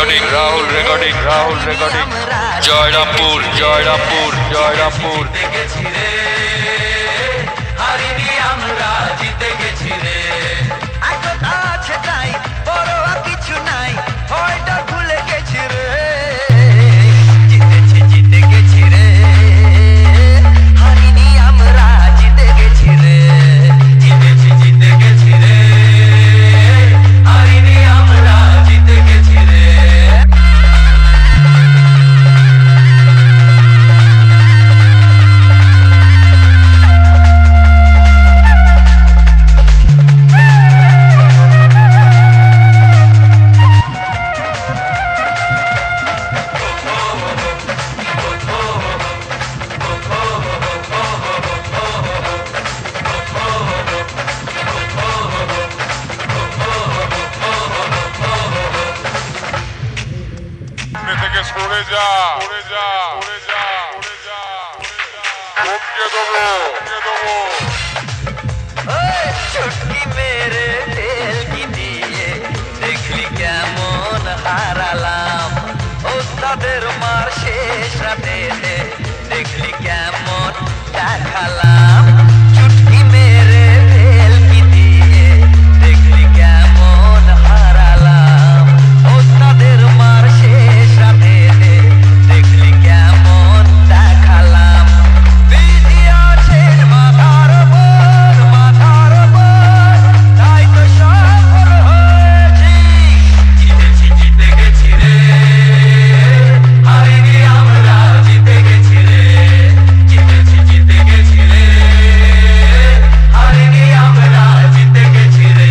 Rahul recording Jayrampur Jayrampur Jayrampur হারিনি আমরা জিতে গেছি রে একতা আছে তাই বড় কিছু নাই ভয়টা ভুলে গেছি রে জিতে গেছি রে হারিনি আমরা জিতে গেছি রে জিতে গেছি রে হারিনি আমরা জিতে গেছি রে থেকে সরে যা সরে যা সরে যা সরে যা ধমকে দেবো চুটকি মেরে ঢেলকি দিয়ে দেখলি কেমন হারালাম ওস্তাদের মার শেষ রাতে দেখলি কেমন দেখালাম চুটকি মেরে ঢেলকি দিয়ে দেখলি কেমন হারালাম ওস্তাদের মার শেষ রাতে দেখলি কেমন দেখালাম বিধি আছেন মাথার তাই তো সফল হয়েছি জিতে গেছি রে হারিনি আমরা জিতে গেছি রে জিতে গেছি রে হারিনি আমরা জিতে গেছি রে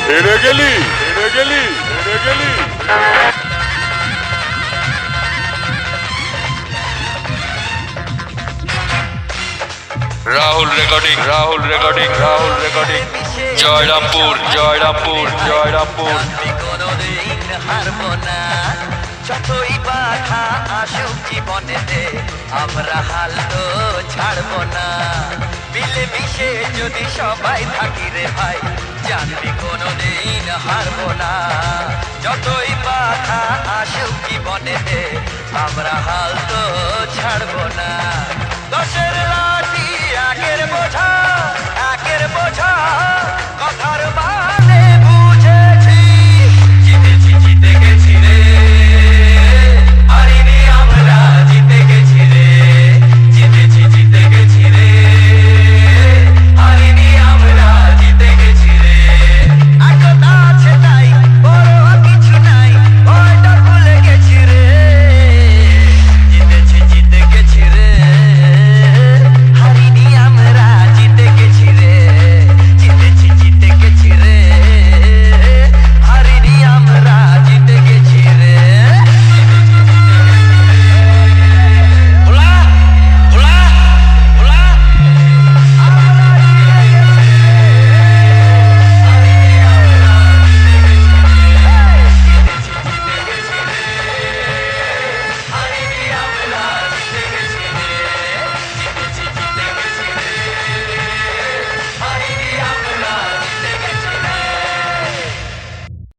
হেরে গেলি হেরে গেলি হেরে গেলি রাহুল রেকর্ডিং জয়রামপুর জয়রামপুর জয়রামপুর কোনদিন হারবো না যতই বাধা আসুক জীবনেতে আমরা হাল তো ছাড়বো না মিলেমিশে যদি সবাই থাকি রে ভাই জানবি কোনদিন হারবো না যতই বাধা আসুক জীবনেতে আমরা হাল তো ছাড়বো না দশের